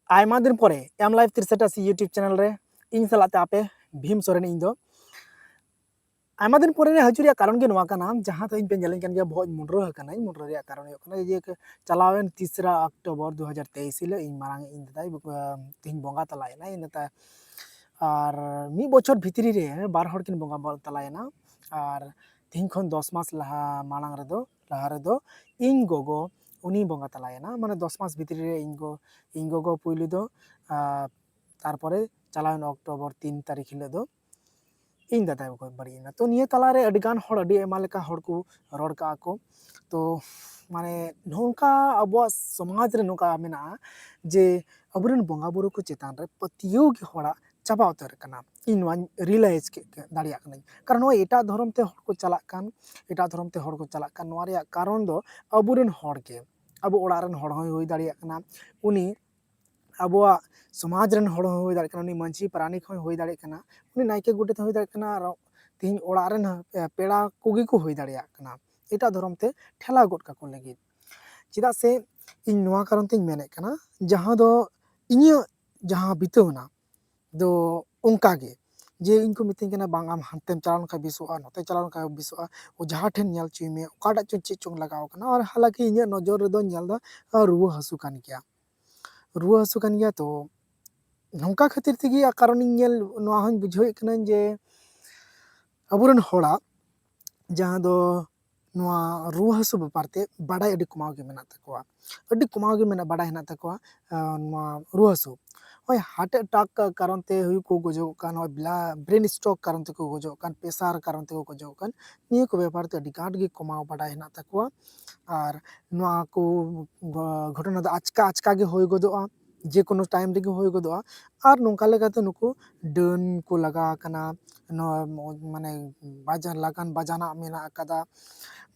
आयमा दिन परे M live 380 YouTube channel रे इन सलाते आपे भीम सोरेन इन दो आयमा दिन परे हजू रे कारण गे नोआ कना जहां तो इन पे जलेन कन गया बहुत मुंड्रो हकना मुंड्रो रे कारण यो कना जे चलावेन 3 अक्टूबर 2023 ले इन मारांग इन दाई तीन बोंगा तलायना इन ता और मी बछर भितरी रे बार हड़ किन बोंगा तलायना और तीन खन 10 मास लहा मालांग रे दो इन गोगो उनी बोंगा तलायना माने 10 मास भितरी रे इन गोगो पुइलु दो तारपरे चलावेन अक्टूबर 3 तारीख हिलो दो इन दादा को बड़ीना तो निये तलारे अडिगान हड़ अडी एमा लेका हड़ को रड़ का को तो माने नोंका अब समाज रे नोंका मेना जे अबुरन बोंगा बुरु को चेतान रे पतियो के हड़ा चाबा उतर कना इन वन रियलाइज के दाड़िया कना कारण वो एटा धर्म ते हड़ को चला कान एटा धर्म ते हड़ को चला कान नोआ रे कारण दो अबुरन हड़ के अब ओड़ा रन हड़ होई दाड़िया कना उनी अबुआ समाज रन हड़ होई दाड़े कना उनी मंची प्राणी खो होई दाड़े कना उनी नायके गुटे होई दाड़े कना और तीन ओड़ा रन पेड़ा कोगी को होई दाड़िया कना एटा धर्म ते ठेला गोट का को लगी चिदा से इन नोआ कारण ते मेने कना जहां दो इनियो जहां बितोना दो उनका गे जे इनको मिथिंग कना बांग आम हंतेम चलान का बिसोआ नोते चलान का बिसोआ ओ जहां ठेन न्याल चुई में ओकाटा चे चोंग लगाव कना और हालांकि इनियो नजर रे दो न्याल दा रुवा हसु कान गया रुवा हसु कान गया तो नौका खातिर तेगी कारण ᱧᱮᱞ नोआ हन बुझावे कना जे अबुरन होड़ा जहां दो नोआ रुवा हसु बेपारते बाडाय अडी कुमाव गे मेना तकोआ अडी कुमाव गे मेना बाडाय हेना तकोआ नोआ रुवा हसु ओय हार्ट अटैक का कारण ते हुई को गजो कान ओय ब्रेन स्ट्रोक कारण ते को गजो कान प्रेशर कारण ते को गजो कान निये को बेपार ते अडी काट गे कुमाव बाडाय हेना तकोआ और नोआ को घटना द आचका आचका गे होय गदोआ जे कोनो टाइम रे होय गदोआ और नोंका लेगाते नुकु डन को लगा कना माने बाजार लगान बजाना मेना कदा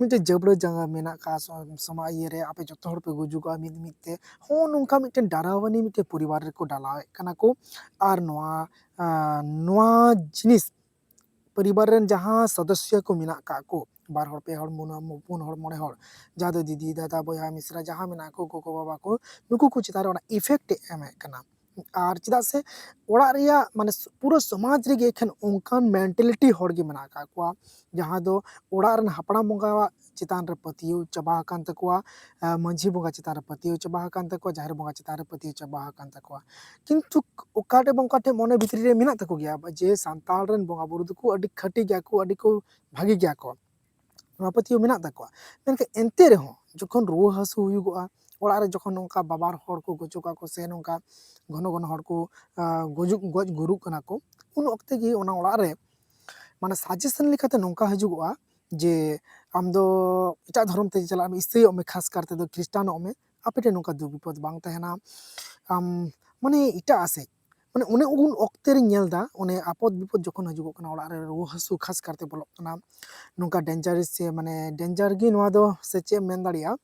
मिटे जबड़ जंगा मेना का समाज ये रे आपे जतो हड़ पे गुजुगा मिद मिदते हो नोंका मिटे डारावानी मिटे परिवार रे को डालावे कना को और नोआ जिनिस परिवार रेन जहां सदस्य को मेना का को बार हड़ पे हड़ मुना पुन हड़ मोड़े हड़ जादो दीदी दादा बया मिश्रा जहां मेना को गोगो बाबा को नुकु को चितारे ओना इफेक्ट एम कना और चिदा से ओड़ा रिया माने पूरा समाज रे एखन उनकान मेंटालिटी हड़ गे मेना का को जहां दो ओड़ा रन हापड़ा बोंगा चितान रे पतियो चबा कान तकोआ मंझी बोंगा चितान रे पतियो चबा कान तकोआ जाहिर बोंगा चितान रे पतियो चबा कान तकोआ किंतु ओकाटे बोंकाटे मने भितरी रे मेना तको गया जे सांताल रन बोंगा बुरु दको अडी खटी गया को अडी को भागी गया को पतियो मेना तकोआ मेनके एंते रे हो जखन रुवा हसु हुयुगोआ ओड़ा रे जखन नोंका बाबार हड़ को गजोका को से नोंका घन घन हड़ को गज गुरु कना को उन वक्ते गे ओना ओड़ा रे माने सजेशन लेखाते नोंका हजुगोआ जे आम दो एटा धर्म ते चला ईसाई में खास करते दो ख्रिस्टान में आपेटे नोंका दुख विपद बांग तहना आम माने एटा आसे माने उन वक्ते रे नेलदा उन आपद विपद जखन हजुगो कना ओड़ा रे रुवा हसु खास करते बोलो कना नोंका डेंजर से माने डेंजर गे नोआ दो से चे मेन दाड़िया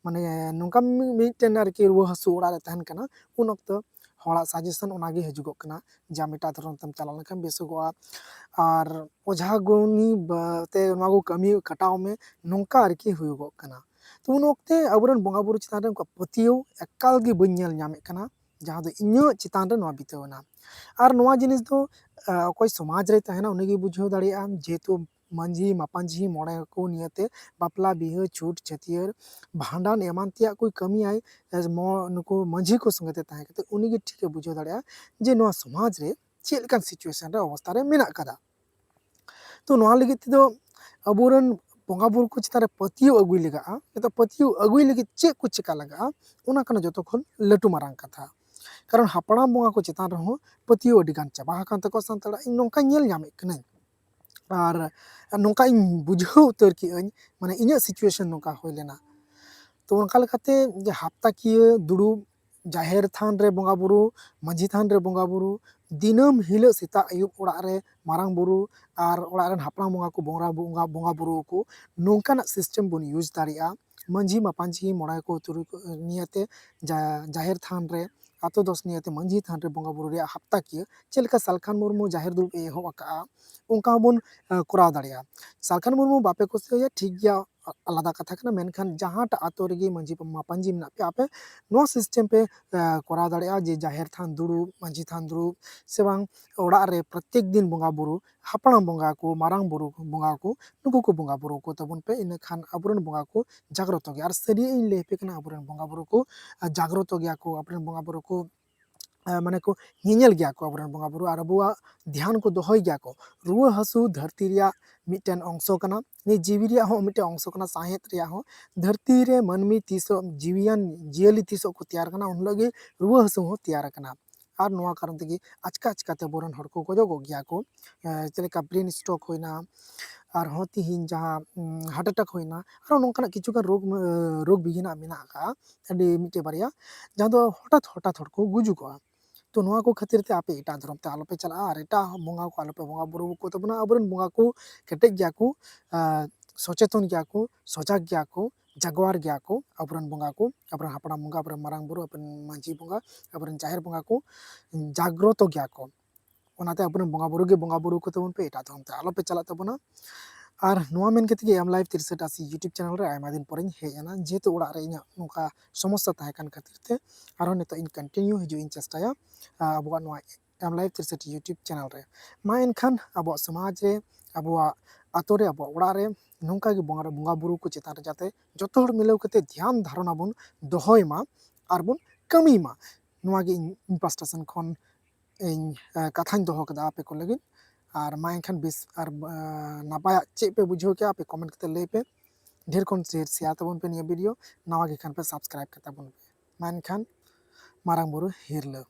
माने नोंका मिटेन आरकी रुवा हसु ओड़ा रे तहन कना उन वक्त हड़ा सजेशन ओनागे हजुगो कना जा मेटा धर्म तम चला लेखन बेसोगोआ और ओझा गुनी ते नोआ कमी कटाव में नोंका आरकी हुयुगो कना तो उन वक्ते अबुरन बोंगा बुरु चितान रे उनका पतियो एकाल गे बइन नेल ᱧᱟᱢᱮ कना जहां दो इन्यो चितान रे नोआ बितवना और नोआ जिनिस दो अकोय समाज रे तहना उनीगे बुझाव दाड़िया जेतु मंझी मापांझी मोड़े को नियते बापला बिहा छूट छतियर भांडान एमान तिया कोई कमी आए नुको मंझी को संगते ताहे कते उनीगे ठीक बुझाव दाड़िया जे नोआ समाज रे चेल लेकान सिचुएशन रे अवस्था रे मेना कदा तो नोआ लगी ते दो अबुरन बोंगा बुरु को चितारे पतियो अगुई लगा तो पतियो अगुई लगी चे को चिका लगा उना कना जतो खन लटू मारांग कथा कारण हापड़ा बोंगा को चितान रहो पतियो अडिगान चाबा कान तको संतड़ा इन नोंका नेल ᱧᱟᱢᱮ कनाई और नोंका इन बुझाव उतर की माने इन्या सिचुएशन नोंका होय लेना तो उनका लेकाते जे हफ्ता किए दुड़ुब जाहेर थान रे बोंगा बुरु मंझी थान रे बोंगा बुरु दिनम हिलो सेता आयुब ओड़ा रे मारांग बुरु और ओड़ा रेन हापड़ा बोंगा को बोंगा बुरु को नोंकाना सिस्टम बन यूज दाड़िया मंझी मापांझी मोड़ा को तुरु नियते जाहेर थान रे आतो दस नियते मंझी थान रे बोंगा बुरु रे हफ्ता किए चेलका सालखान मुर्मू जाहेर दुब एहो आका उनका बन कोराव दाड़िया सालखान मुर्मू बापे कुसिया ठीक गया आलादा कथा कना मेनखान जहांटा आतो रेगे मांझी मापांजी मेना पे आपे नोआ सिस्टम पे कोराव दाड़ेया जे जाहेर थान दुड़ुब मांझी थान दुड़ुब से बांग ओड़ाग रे प्रत्येक दिन बोंगा बुरु हापड़ाम बोंगा को मारांग बुरु बोंगा को नुकु को बोंगा बुरु को तबन पे इन खान अबुरन बोंगा को जाग्रत गया और सरी इन लेपे कना अबुरन बोंगा बुरु को जाग्रत गया को अबुरन बोंगा बुरु को माने को ᱧᱮᱧᱮᱞ गया को अबुरन बोंगा बुरु और अबुआ ध्यान को दोहय गया को रुआ हसु धरती रिया मिटन अंशो कना नि जीवी रिया हो मिटन अंशो कना साहेत रिया हो धरती रे मनमी तीसो जीवियान जियली तीसो को तैयार कना उन लगे रुआ हसु हो तैयार कना और नोआ कारण तेगी आचका आचकाते बोरन हर को गजो गया को चलेका ब्रेन स्ट्रोक होइना और हों तिहिन जहाँ हार्ट अटैक होइना और नोंकाना किछुगान रोग बिघिना मेना का अडी मिटे बारिया जहाँ दो हठात हठात हर को गुजुगोआ तो नोआ को खातिर ते आपे एटा धर्म ते आलोपे चला और एटा बोंगा को आलोपे बोंगा बुरु को तबना अबरन बोंगा को केटेज गया को सचेतन गया को सजग गया को जागवार गया को अबरन बोंगा को अबरन हापड़ा बोंगा अबरन मारांग बुरु अबरन मांझी बोंगा अबरन जाहेर बोंगा को जाग्रत गया को ओनाते अबरन बोंगा बुरु गे बोंगा बुरु को तबन पे एटा धर्म ते आलोपे चला तबना और नोआ मेन केते एम लाइव 63 यूट्यूब चैनल रे आयमा दिन परेñ हेज एना जेहेतु ओड़ा रे इᱧa नोका समस्या ताहे कान खातिर ते आरो नितो इन कंटिन्यू हिजु इन चेष्टाया अबुआ नोआ एम लाइव 63 यूट्यूब चैनल रे मा एनखान अबुआ समाज रे अबुआ आतो रे अबुआ ओड़ा रे नोंका गे बोंगा बुरु को चेतान रे जाते जतो हर मिलाव कते ध्यान धारणा बन दोहय मा आर बन कमी मा नोआ गे इन पास्टा सन खन इन कथाñ दोहो कदा आपे को लगिन और मा एनखान बिस और नापाया चे पे बुझो क्या पे कमेंट करते ले पे ढेर खन शेयर तबन पे निया वीडियो नवा के खान पे सब्सक्राइब करता बन पे मा एनखान मारांग बुरु हिरलो।